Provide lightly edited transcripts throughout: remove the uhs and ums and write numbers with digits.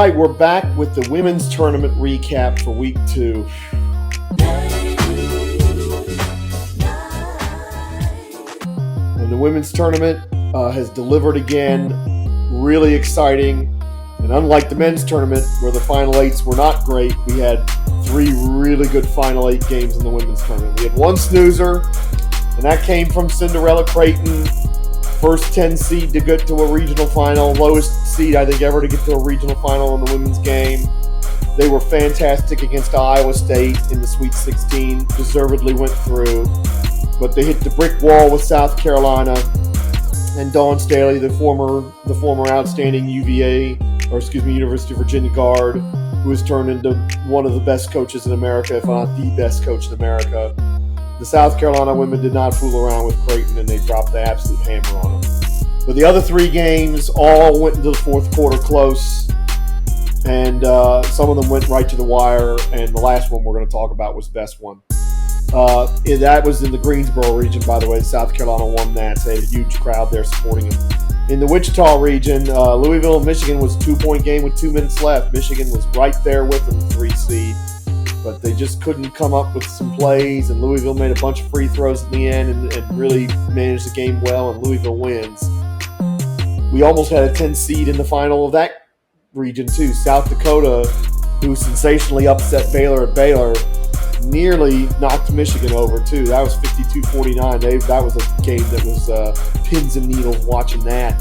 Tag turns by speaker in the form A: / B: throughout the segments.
A: right, we're back with the women's tournament recap for week 2. And the women's tournament has delivered again. Really exciting. And unlike the men's tournament, where the Final Eights were not great, we had 3 really good Final Eight games in the women's tournament. We had 1 snoozer, and that came from Cinderella Creighton. First 10 seed to get to a regional final. Lowest seed, I think, ever to get to a regional final in the women's game. They were fantastic against Iowa State in the Sweet 16. Deservedly went through. But they hit the brick wall with South Carolina. And Dawn Staley, the former outstanding University of Virginia guard, who has turned into one of the best coaches in America, if not the best coach in America. The South Carolina women did not fool around with Creighton, and they dropped the absolute hammer on them. But the other 3 games all went into the fourth quarter close, and some of them went right to the wire, and the last one we're going to talk about was the best one. That was in the Greensboro region, by the way. South Carolina won that. So they had a huge crowd there supporting them. In the Wichita region, Louisville, Michigan was a 2-point game with 2 minutes left. Michigan was right there with them, 3 seed. But they just couldn't come up with some plays, and Louisville made a bunch of free throws at the end and really managed the game well, and Louisville wins. We almost had a 10 seed in the final of that region, too. South Dakota, who sensationally upset Baylor at Baylor, nearly knocked Michigan over, too. That was 52-49. That was a game that was pins and needles watching that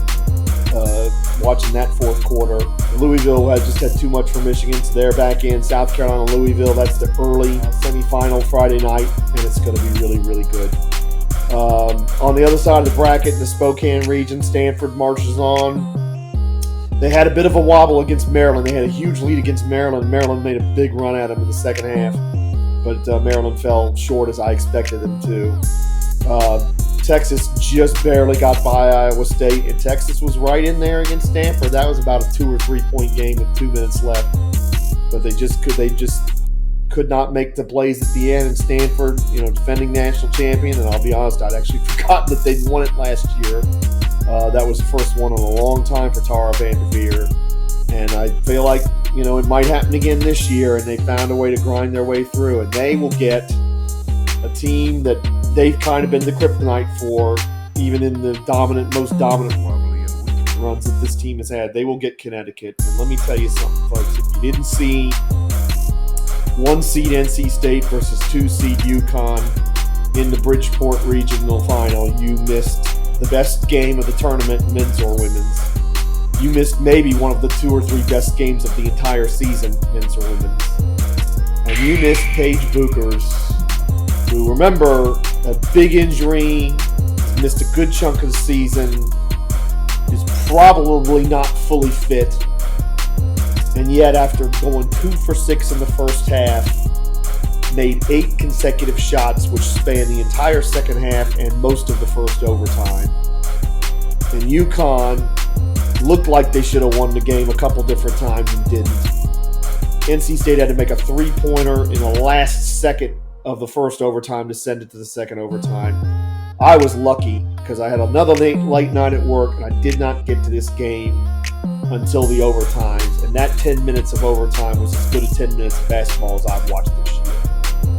A: fourth quarter. Louisville just had too much for Michigan, so they're back in. South Carolina, Louisville, that's the early semifinal Friday night, and it's going to be really, really good. On the other side of the bracket, in the Spokane region, Stanford marches on. They had a bit of a wobble against Maryland. They had a huge lead against Maryland. Maryland made a big run at them in the second half, but Maryland fell short as I expected them to. Texas just barely got by Iowa State, and Texas was right in there against Stanford. That was about a 2 or 3 point game with 2 minutes left, but they just could not make the plays at the end. And Stanford, defending national champion, and I'll be honest, I'd actually forgotten that they'd won it last year. That was the first one in a long time for Tara Vanderveer, and I feel like it might happen again this year. And they found a way to grind their way through, and they will get a team that they've kind of been the kryptonite for, even in the most dominant runs that this team has had. They will get Connecticut. And let me tell you something, folks. If you didn't see 1 seed NC State versus 2 seed UConn in the Bridgeport regional final, you missed the best game of the tournament, men's or women's. You missed maybe one of the 2 or 3 best games of the entire season, men's or women's. And you missed Paige Buchers, who, remember, a big injury, missed a good chunk of the season, is probably not fully fit, and yet after going 2 for 6 in the first half, made 8 consecutive shots, which spanned the entire second half and most of the first overtime. And UConn looked like they should have won the game a couple different times and didn't. NC State had to make a 3-pointer in the last second of the first overtime to send it to the second overtime. I was lucky because I had another late night at work, and I did not get to this game until the overtimes. And that 10 minutes of overtime was as good as 10 minutes of basketball as I've watched this year.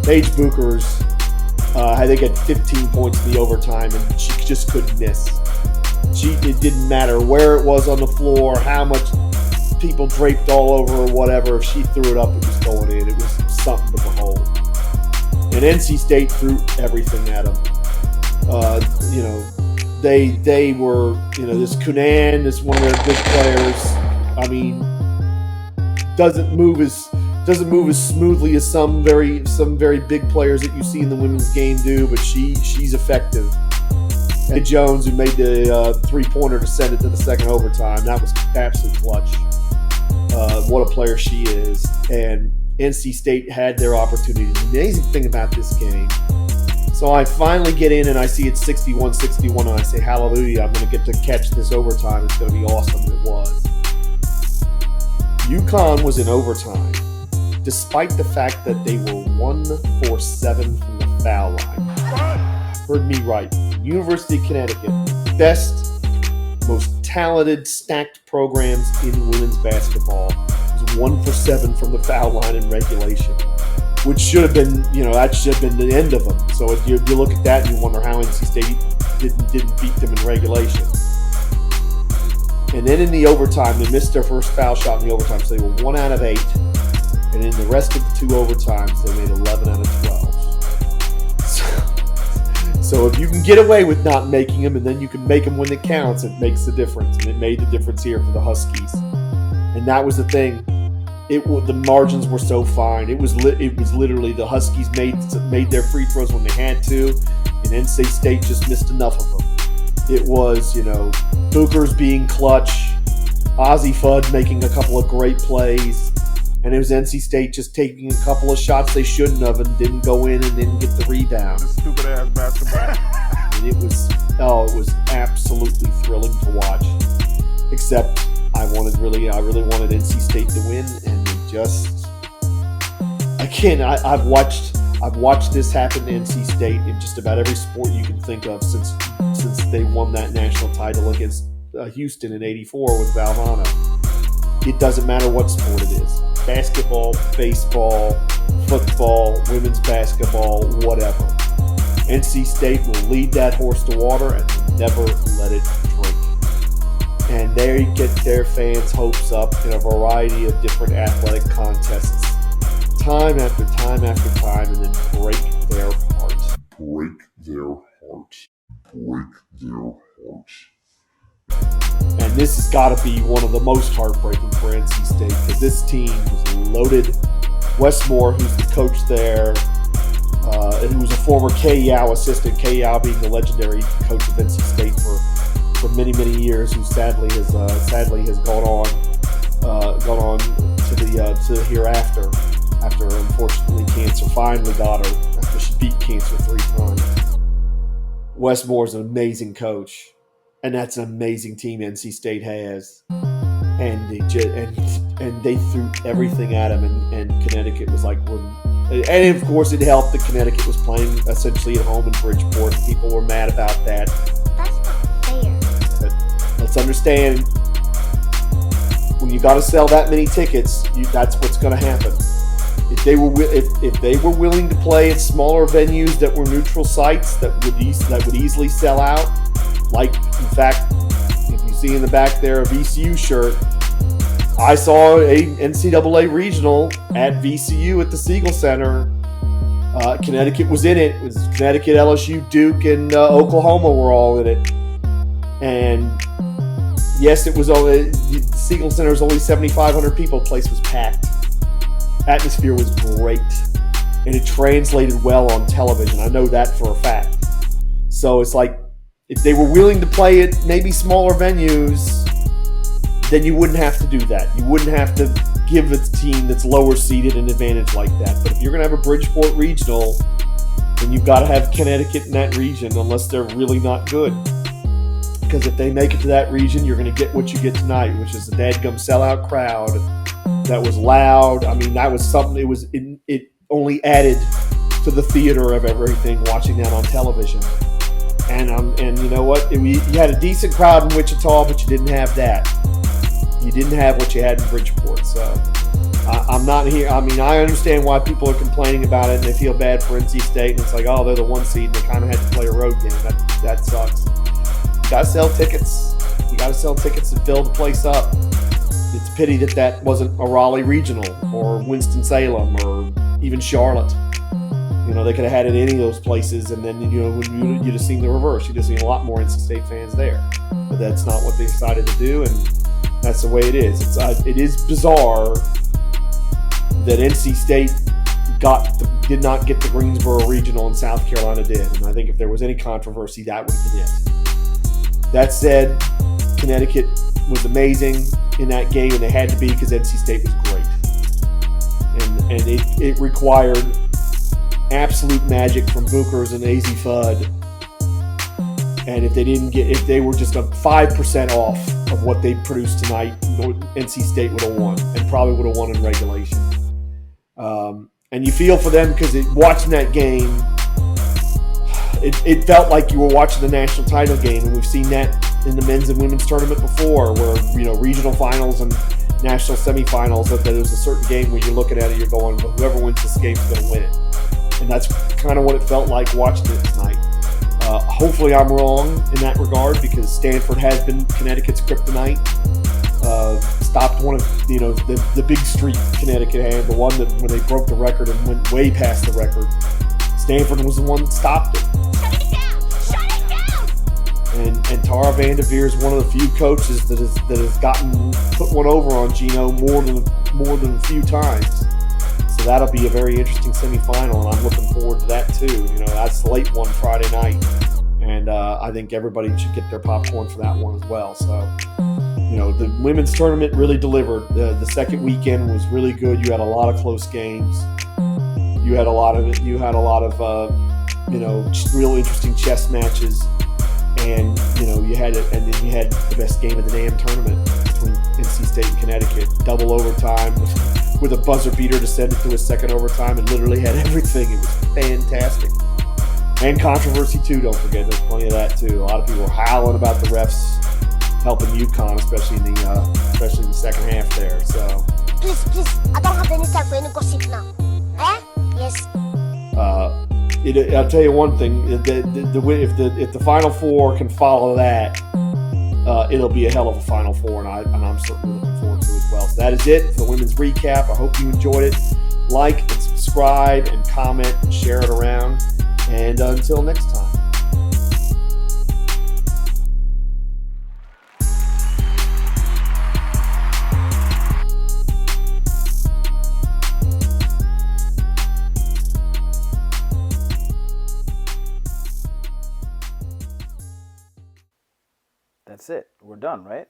A: Paige Buchers, I think, had 15 points in the overtime, and she just couldn't miss. It didn't matter where it was on the floor, how much people draped all over or whatever. If she threw it up, it was going in. It was something to behold. And NC State threw everything at them. They were, this Kunan is one of their good players. I mean, doesn't move as smoothly as some very big players that you see in the women's game do, but she's effective. And Jones, who made the 3-pointer to send it to the second overtime, that was absolutely clutch. What a player she is. And NC State had their opportunities. The amazing thing about this game, so I finally get in and I see it's 61-61, and I say, hallelujah, I'm going to get to catch this overtime. It's going to be awesome. And it was. UConn was in overtime, despite the fact that they were 1 for 7 from the foul line. Heard me right. University of Connecticut, best, most talented, stacked programs in women's basketball, was 1 for 7 from the foul line in regulation, which should have been, that should have been the end of them. So if you look at that and you wonder how NC State didn't beat them in regulation. And then in the overtime, they missed their first foul shot in the overtime, so they were 1 out of 8. And in the rest of the 2 overtimes, they made 11 out of 12. So if you can get away with not making them, and then you can make them when it counts, it makes the difference. And it made the difference here for the Huskies. And that was the thing. The margins were so fine. It was literally the Huskies made their free throws when they had to, and NC State just missed enough of them. It was, Booker's being clutch, Ozzie Fudd making a couple of great plays, and it was NC State just taking a couple of shots they shouldn't have and didn't go in and didn't get the rebound.
B: This stupid ass basketball.
A: And it was absolutely thrilling to watch. Except I really wanted NC State to win, and I've watched this happen to NC State in just about every sport you can think of since they won that national title against Houston in '84 with Valvano. It doesn't matter what sport it is: basketball, baseball, football, women's basketball, whatever. NC State will lead that horse to water and never let it drink. And they get their fans' hopes up in a variety of different athletic contests, time after time after time, and then break their hearts. And this has got to be one of the most heartbreaking for NC State, because this team was loaded. Wes Moore, who's the coach there, who was a former Kay Yao assistant, Kay Yao being the legendary coach of NC State for many, many years, who sadly has gone on to the hereafter, after unfortunately cancer finally got her after she beat cancer 3 times. Wes Moore's an amazing coach, and that's an amazing team NC State has, and they threw everything at him, and Connecticut was like, and of course it helped that Connecticut was playing essentially at home in Bridgeport. People were mad about that. Let's understand, when you got to sell that many tickets, that's what's going to happen. If they were willing to play at smaller venues that were neutral sites that would easily sell out, like in fact, if you see in the back there a VCU shirt, I saw a NCAA regional at VCU at the Siegel Center. Connecticut was in it. It was Connecticut, LSU, Duke, and Oklahoma were all in it. And yes, it was only the Siegel Center was only 7,500 people. The place was packed. Atmosphere was great, and it translated well on television. I know that for a fact. So it's like, if they were willing to play at maybe smaller venues, then you wouldn't have to do that. You wouldn't have to give a team that's lower seeded an advantage like that. But if you're going to have a Bridgeport regional, then you've got to have Connecticut in that region, unless they're really not good. Because if they make it to that region, you're going to get what you get tonight, which is a dadgum sellout crowd that was loud. I mean, that was something. It only added to the theater of everything watching that on television. And you know what? You had a decent crowd in Wichita, but you didn't have that. You didn't have what you had in Bridgeport. So I'm not here. I mean, I understand why people are complaining about it, and they feel bad for NC State. And it's like, oh, they're the 1 seed, and they kind of had to play a road game. That sucks. You got to sell tickets. You got to sell tickets and fill the place up. It's a pity that wasn't a Raleigh regional or Winston-Salem or even Charlotte. They could have had it in any of those places, and then you'd have seen the reverse. You'd have seen a lot more NC State fans there. But that's not what they decided to do, and that's the way it is. It is bizarre that NC State did not get the Greensboro regional and South Carolina did. And I think if there was any controversy, that would have been it. That said, Connecticut was amazing in that game, and they had to be, because NC State was great. And it required absolute magic from Booker's and Ozzie Fudd. And if they were just a 5% off of what they produced tonight, NC State would have won, and probably would have won in regulation. And you feel for them, because watching that game, it felt like you were watching the national title game, and we've seen that in the men's and women's tournament before, where regional finals and national semifinals that it was a certain game where you're looking at it, you're going, well, whoever wins this game is going to win it. And that's kind of what it felt like watching it tonight. Hopefully I'm wrong in that regard, because Stanford has been Connecticut's kryptonite. Stopped one of the big streak Connecticut had, the one that when they broke the record and went way past the record. Stanford was the one that stopped it.
B: Shut it down! Shut it down!
A: And Tara Vanderveer is one of the few coaches that has put one over on Gino more than a few times. So that'll be a very interesting semifinal, and I'm looking forward to that too. That's the late one Friday night, and I think everybody should get their popcorn for that one as well. So, the women's tournament really delivered. The second weekend was really good. You had a lot of close games. You had a lot of real interesting chess matches, and you had the best game of the damn tournament between NC State and Connecticut. Double overtime with a buzzer beater to send it to a second overtime, and literally had everything. It was fantastic. And controversy too, don't forget. There's plenty of that too. A lot of people were howling about the refs helping UCONN, especially in the second half there. So
B: Please, I don't have any time for any gossip now. Yes.
A: I'll tell you one thing: if the Final Four can follow that, it'll be a hell of a Final Four, and I'm certainly looking forward to it as well. So that is it for the women's recap. I hope you enjoyed it. Like and subscribe and comment and share it around. And until next time.
C: That's it. We're done, right?